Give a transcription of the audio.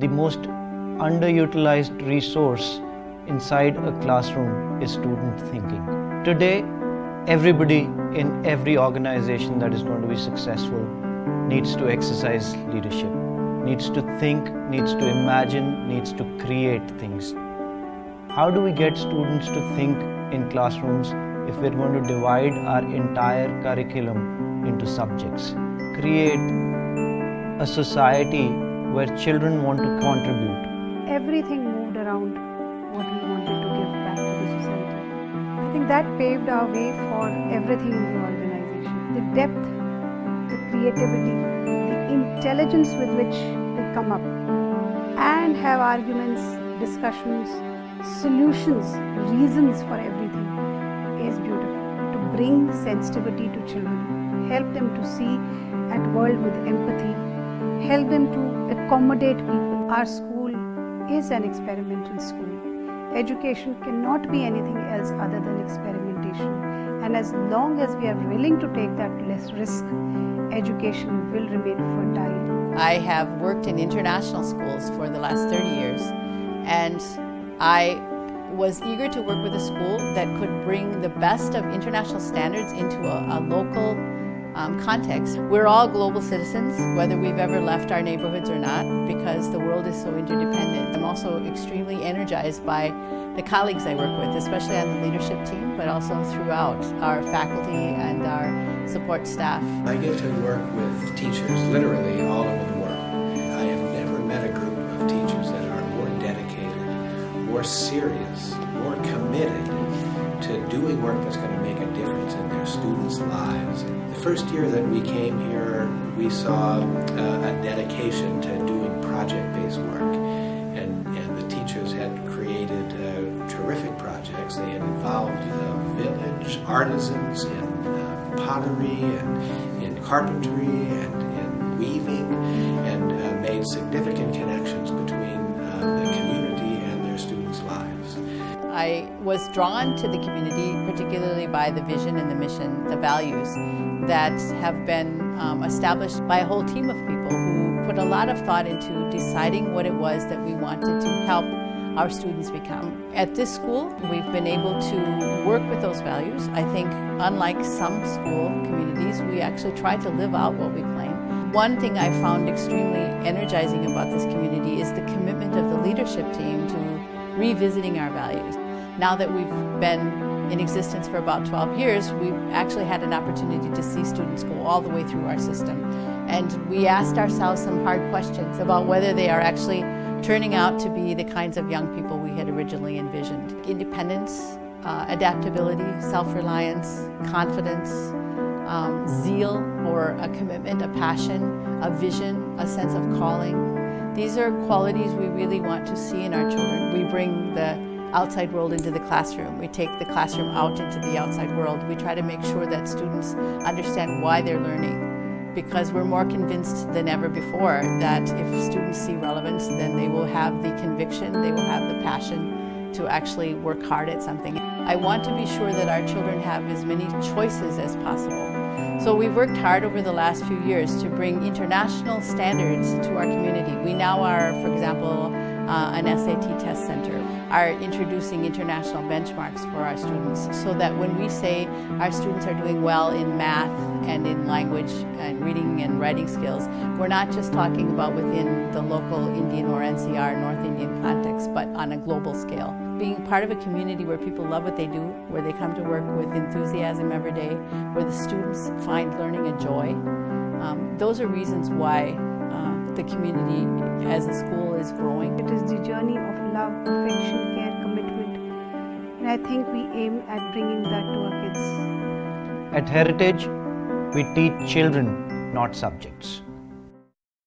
The most underutilized resource inside a classroom is student thinking. Today, everybody in every organization that is going to be successful needs to exercise leadership, needs to think, needs to imagine, needs to create things. How do we get students to think in classrooms if we're going to divide our entire curriculum into subjects? Create a society where children want to contribute. Everything moved around what we wanted to give back to the society. I think that paved our way for everything in the organization. The depth, the creativity, the intelligence with which they come up and have arguments, discussions, solutions, reasons for everything is beautiful. To bring sensitivity to children, help them to see at world with empathy, help them to accommodate people. Our school is an experimental school. Education cannot be anything else other than experimentation. And as long as we are willing to take that less risk, education will remain fertile. I have worked in international schools for the last 30 years, and I was eager to work with a school that could bring the best of international standards into a local context. We're all global citizens, whether we've ever left our neighborhoods or not, because the world is so interdependent. I'm also extremely energized by the colleagues I work with, especially on the leadership team, but also throughout our faculty and our support staff. I get to work with teachers literally all over the world. I have never met a group of teachers that are more dedicated, more serious, more committed to doing work that's going to make a difference in their students' lives. The first year that we came here, we saw a dedication to doing project-based work. And the teachers had created terrific projects. They had involved village artisans in pottery and in carpentry and in weaving, and made significant connections between the community and their students' lives. I was drawn to the community, particularly by the vision and the mission, the values that have been established by a whole team of people who put a lot of thought into deciding what it was that we wanted to help our students become. At this school, we've been able to work with those values. I think, unlike some school communities, we actually try to live out what we claim. One thing I found extremely energizing about this community is the commitment of the leadership team to revisiting our values. Now that we've been in existence for about 12 years, we've actually had an opportunity to see students go all the way through our system. And we asked ourselves some hard questions about whether they are actually turning out to be the kinds of young people we had originally envisioned. Independence, adaptability, self-reliance, confidence, zeal or a commitment, a passion, a vision, a sense of calling. These are qualities we really want to see in our children. We bring the outside world into the classroom. We take the classroom out into the outside world. We try to make sure that students understand why they're learning, because we're more convinced than ever before that if students see relevance, then they will have the conviction, they will have the passion to actually work hard at something. I want to be sure that our children have as many choices as possible. So we've worked hard over the last few years to bring international standards to our community. We now are, for example, an SAT test center, are introducing international benchmarks for our students so that when we say our students are doing well in math and in language and reading and writing skills, we're not just talking about within the local Indian or NCR North Indian context, but on a global scale. Being part of a community where people love what they do, where they come to work with enthusiasm every day, where the students find learning a joy, those are reasons why the community as a school is growing. It is the journey of love, affection, care, commitment. And I think we aim at bringing that to our kids. At Heritage, we teach children, not subjects.